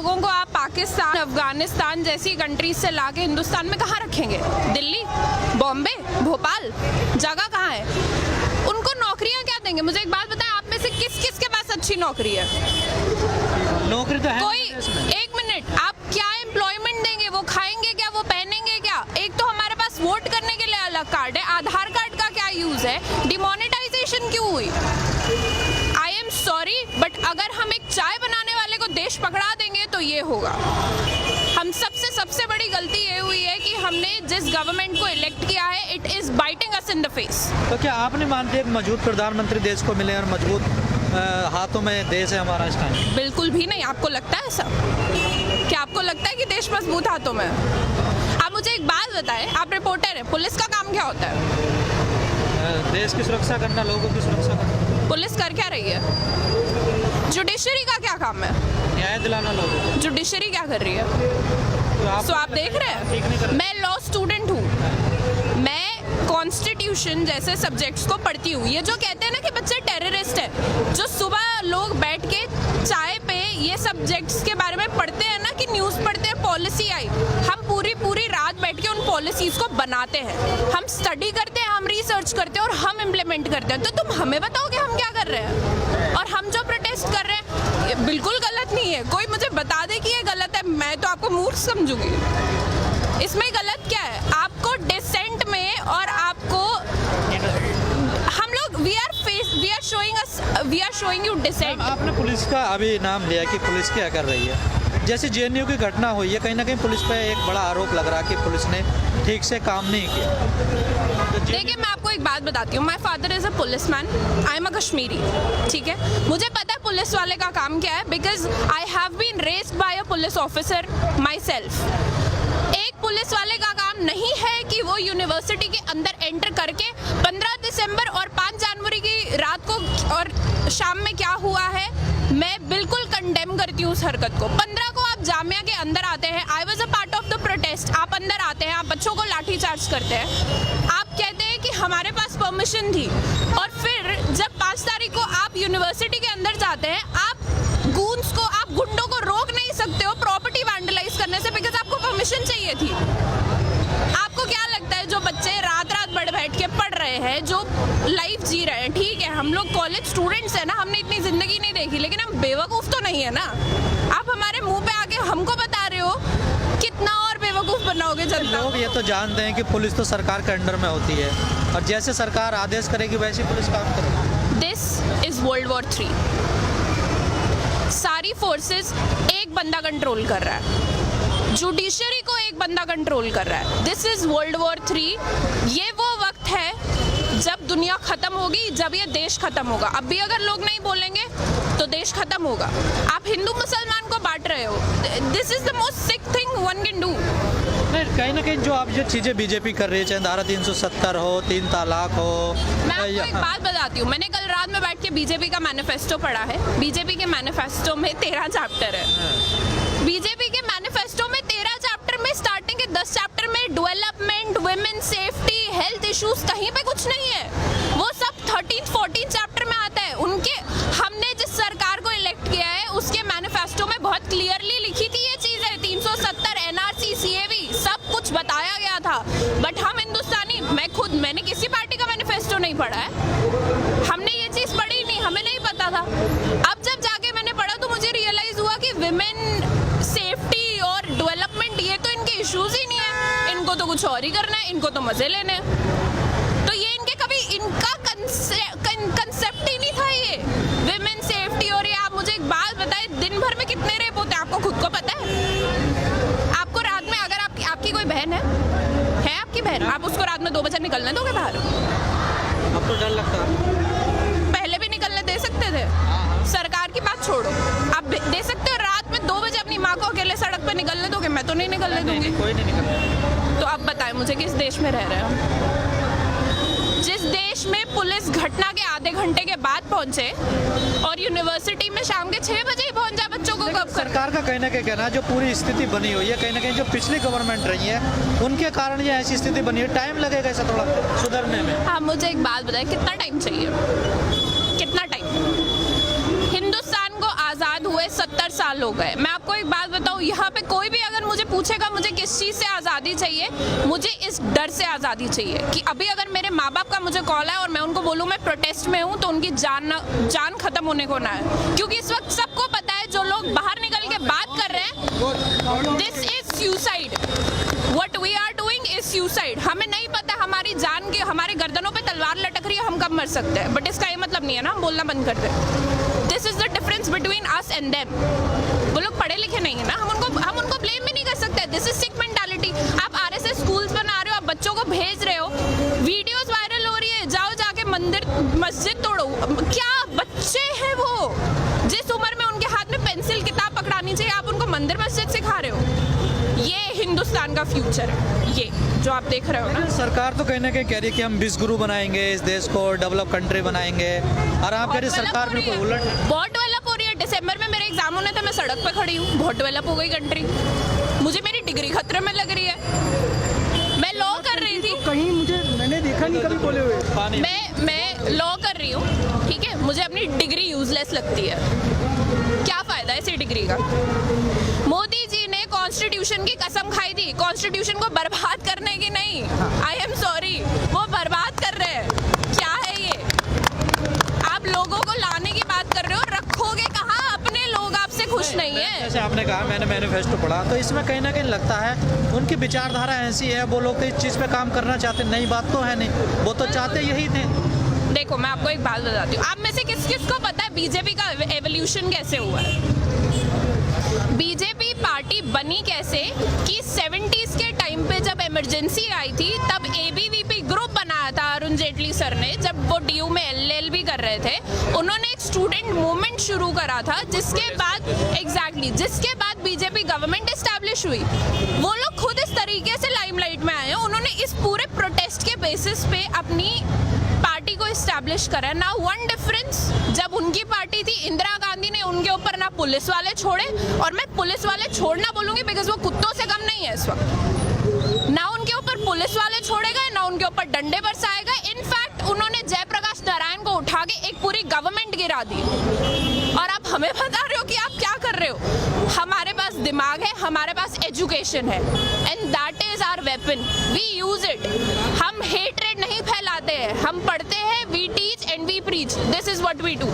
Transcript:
लोगों को आप पाकिस्तान, अफगानिस्तान जैसी कंट्रीज से लाके हिंदुस्तान में कहाँ रखेंगे? दिल्ली, बॉम्बे, भोपाल, जगह कहाँ है? उनको नौकरियाँ क्या देंगे? मुझे एक बात बताएं, आप में से किस किस के पास अच्छी नौकरी है? नौकरी तो है कोई, एक मिनट, आप क्या एम्प्लॉयमेंट देंगे? वो खाएंगे क्या? वो पहनेंगे क्या? एक तो हमारे पास वोट करने के लिए अलग कार्ड है, आधार कार्ड का क्या यूज है? डिमोनेटाइजेशन क्यों हुई? आई एम सॉरी, बट अगर हम एक चाय बनाने वाले को देश पकड़ा देंगे तो ये होगा। हम सबसे बड़ी गलती ये हुई है कि हमने जिस गवर्नमेंट को इलेक्ट किया है, it is biting us in the face. तो क्या आप नहीं मानते एक मजबूत प्रधानमंत्री देश को मिले और मजबूत हाथों में देश है हमारा इस टाइम? बिल्कुल भी नहीं। आपको लगता है ऐसा? क्या आपको लगता है कि देश मजबूत हाथों में है? आप मुझे एक बात बताएं, आप रिपोर्टर हैं, पुलिस का काम क्या होता है? देश की सुरक्षा करना, लोगों की सुरक्षा करना। पुलिस कर क्या रही है? जुडिशरी का क्या काम है? न्याय दिलाना लोगों को। जुडिशरी क्या कर रही है? तो आप देख रहे हैं, मैं लॉ स्टूडेंट हूँ, मैं कॉन्स्टिट्यूशन जैसे सब्जेक्ट्स को पढ़ती हूँ। ये जो कहते हैं ना कि बच्चे टेररिस्ट हैं, जो सुबह लोग बैठ के चाय पे ये सब्जेक्ट्स के बारे में पढ़ते हैं ना, कि न्यूज़ पढ़ते हैं, पॉलिसी आई, हम पूरी रात बैठ के उन पॉलिसीज को बनाते हैं, हम स्टडी करते हैं, हम रिसर्च करते हैं और हम इम्प्लीमेंट करते हैं। तो तुम हमें बताओ कि हम क्या कर रहे हैं? और हम जो प्रोटेस्ट कर रहे हैं ये बिल्कुल गलत नहीं है। कोई मुझे बता दे कि ये गलत है, मैं तो आपको मूर्ख समझूंगी। इसमें गलत क्या है? आपको डिसेंट में और आपको हम लोग we are showing you decent. आपने पुलिस का अभी नाम लिया कि पुलिस क्या कर रही है। जैसे जेएनयू की घटना हुई है, कहीं ना कहीं पुलिस पे एक बड़ा आरोप लग रहा है कि पुलिस ने ठीक से काम नहीं किया। देखिए, मैं आपको एक बात बताती हूँ, my father is a police man, I am a Kashmiri, ठीक है? मुझे पता है पुलिस वाले का काम क्या है, because I have been raised by a police officer myself. एक पुलिस वाले का काम नहीं है कि वो यूनिवर्सिटी के अंदर एंटर करके 15 दिसंबर और 5 जनवरी की रात को और शाम में क्या हुआ है, मैं बिल्कुल कंडेम करती हूँ उस हरकत को। 15 को आप जामिया के अंदर आते हैं, I was a part of the protest, आप अंदर आते हैं, आप बच्चों को लाठी चार्ज करते हैं, आप कहते हैं कि हमारे पास परमिशन थी, और फिर जब 5 तारीख को आप यूनिवर्सिटी के अंदर जाते हैं, आप गूंस को, आप गुंडों को रोक नहीं सकते हो प्रॉपर्टी वैंडलाइज करने से, बिकॉज आपको परमिशन चाहिए थी। आपको क्या लगता है, जो बच्चे रात बैठ के पढ़ रहे हैं, जो लाइफ जी रहे हैं, ठीक है, हम लोग कॉलेज स्टूडेंट्स हैं ना, हमने इतनी जिंदगी नहीं देखी, लेकिन हम बेवकूफ तो नहीं है ना। आप हमारे मुंह पे आके हमको बता रहे हो, कितना और बेवकूफ बनाओगे जनता? लोग ये तो जानते हैं कि पुलिस तो सरकार के अंडर में होती है, और जैसे सरकार आदेश करेगी वैसे पुलिस काम करेगी। This is world war 3। सारी फोर्सेस एक बंदा कंट्रोल कर रहा है, जुडिशरी को एक बंदा कंट्रोल कर रहा है। This is world war 3। ये वो वक्त है जब दुनिया खत्म होगी, जब ये देश खत्म होगा। अब भी अगर लोग नहीं बोलेंगे तो देश खत्म होगा। आप हिंदू मुसलमान को बांट रहे हो। This is the most sick thing one can do. नहीं, कहीं ना कहीं जो आप जो चीज़ें बीजेपी कर रही है, चाहे धारा 370 हो, 3 तलाक हो। मैं आपको एक बात बताती हूँ, मैंने कल रात में बैठ के बीजेपी का मैनिफेस्टो पढ़ा है। बीजेपी के मैनिफेस्टो में 13 चैप्टर है। बीजेपी के मैनिफेस्टो में 13 चैप्टर में स्टार्टिंग के 10 चैप्टर में development, women safety, health issues, कहीं पे कुछ नहीं है। वो सब 13-14 चैप्टर में आता है। उनके, हमने जिस सरकार को इलेक्ट किया है उसके मैनिफेस्टो में बहुत क्लियरली लिखी थी ये चीज़ है। 370, एनआरसी, सीएवी, सब कुछ बताया गया था। बट हम हिंदुस्तानी, मैंने किसी पार्टी का मैनिफेस्टो नहीं पढ़ा है, हमने ये चीज़ पढ़ी नहीं, हमें नहीं पता था। अब जब जाके मैंने पढ़ा तो मुझे रियलाइज हुआ कि विमेन सेफ्टी और डेवलपमेंट ये तो इनके इश्यूज ही नहीं है, इनको तो कुछ और ही करना है, इनको तो मजे लेने हैं। तो ये इनके कभी इनका कंसेप्ट ही नहीं था ये विमेन सेफ्टी। और ये आप मुझे एक बात बताएं, दिन भर में कितने रेप होते हैं आपको खुद को पता है? आपको रात में, अगर आपकी कोई बहन है आपकी बहन, आप उसको रात में 2 बजे निकलने दोगे बाहर? अब तो डर लगता है। पहले भी निकलने दे सकते थे। सरकार की बात छोड़ो, आप दे सकते हो रात में 2 बजे अपनी माँ को अकेले सड़क पे निकलने दोगे? मैं तो नहीं निकलने दूंगी। कोई नहीं निकलता। तो आप बताएं मुझे, किस देश में रह रहे हैं? जिस देश में पुलिस घटना के आधे घंटे के बाद पहुंचे और यूनिवर्सिटी में शाम के 6 बजे ही पहुंच जाए बच्चों को कब? सरकार का कहीं ना कहीं कहना है जो पूरी स्थिति बनी हुई है, कहीं ना कहीं जो पिछली गवर्नमेंट रही है उनके कारण ये ऐसी स्थिति बनी है। टाइम लगेगा ऐसा थोड़ा सुधरने में। हाँ, मुझे एक बात बताएं, कितना टाइम चाहिए? कितना टाइम? हिंदुस्तान को आज़ाद हुए 70 साल हो गए। मैं आपको एक बात बताऊं, यहाँ पे कोई भी अगर मुझे पूछेगा मुझे किस चीज़ से आज़ादी चाहिए, मुझे इस डर से आज़ादी चाहिए कि अभी अगर मेरे माँ बाप का मुझे कॉल है और मैं उनको बोलूँ मैं प्रोटेस्ट में हूँ, तो उनकी जान खत्म होने को ना है। क्योंकि इस वक्त सबको पता है जो लोग बाहर निकल के बात कर रहे हैं, this is suicide. What we are doing is suicide। हमें नहीं पता हमारी जान के हमारे गर्दनों पे तलवार लटक रही है, हम कब मर सकते हैं, बट इसका ये मतलब नहीं है ना हम बोलना बंद कर दें। This is the difference between us and them. वो लोग पढ़े लिखे नहीं है ना, हम उनको ब्लेम भी नहीं कर सकते। This is sick mentality. आप आरएसएस स्कूल्स बना रहे हो, आप बच्चों को भेज रहे हो, वीडियोस वायरल हो रही है, जाओ जाके मस्जिद तोड़ो। क्या बच्चे हैं वो, जिस उम्र में उनके हाथ में पेंसिल किताब पकड़ानी चाहिए, आप उनको मंदिर मस्जिद सिखा रहे हो। ये हिंदुस्तान का फ्यूचर है, ये जो आप देख रहे हो ना। सरकार तो कहीं ना कहीं कह रही है कि हम विश्व बनाएंगे, इस देश को डेवलप कंट्री बनाएंगे, और आप कह रही सरकार बिल्कुल उलट। बहुत डेवलप हो रही है। दिसंबर में मेरे एग्जाम होने थे, मैं सड़क पे खड़ी हूँ, बहुत डेवलप हो गई कंट्री। मुझे मेरी डिग्री खतरे में लग रही है। मैं लॉ कर रही थी, कहीं मैंने देखा नहीं कभी बोले हुए। मैं लॉ कर रही हूँ, ठीक है, मुझे अपनी डिग्री यूजलेस लगती है। क्या फायदा है इसी डिग्री का? मोदी जी ने कॉन्स्टिट्यूशन की कसम खाई थी, कॉन्स्टिट्यूशन को बर्बाद करने की नहीं। आई एम सॉरी, वो बर्बाद कर रहे हैं। क्या है ये? आप लोगों को लाने की बात कर रहे हो, रखोगे कहाँ? अपने लोग आपसे खुश नहीं है। जैसे आपने कहा मैंने मैनिफेस्टो पढ़ा, तो इसमें कहीं ना कहीं लगता है उनकी विचारधारा ऐसी है, वो लोग तो इस चीज़ पे काम करना चाहते। नई बात तो है नहीं, वो तो चाहते यही थे। देखो मैं आपको एक बात बताती हूँ, आप में से किस किस को पता है बीजेपी का एवोल्यूशन कैसे हुआ है? बीजेपी पार्टी बनी कैसे कि 70s के टाइम पे जब इमरजेंसी आई थी, तब एबीवीपी ग्रुप बनाया था अरुण जेटली सर ने, जब वो डीयू में एलएलबी कर रहे थे। उन्होंने एक स्टूडेंट मूवमेंट शुरू करा था, जिसके बाद बीजेपी गवर्नमेंट एस्टैब्लिश हुई। वो लोग खुद इस तरीके से लाइमलाइट में आए हैं, उन्होंने इस पूरे प्रोटेस्ट के बेसिस पे अपनी पार्टी को एस्टैब्लिश करा। ना वन डिफरेंस, जब उनकी पार्टी थी इंदिरा गांधी ने उनके ऊपर ना पुलिस वाले छोड़े, और मैं पुलिस वाले छोड़ना बोलूंगी बिकॉज वो कुत्तों से कम नहीं है इस वक्त। ना उनके ऊपर पुलिस वाले छोड़े गए, ना उनके ऊपर डंडे बरसाए गए। इनफैक्ट उन्होंने जयप्रकाश नारायण को उठा के एक पूरी गवर्नमेंट गिरा दी। और आप हमें बता रहे हो कि आप क्या कर रहे हो? हमारे पास दिमाग है, हमारे पास एजुकेशन है, and that is our weapon, we use it. हम हेट्रेड नहीं फैलाते हैं, हम पढ़ते हैं, we teach and we preach, this is what we do.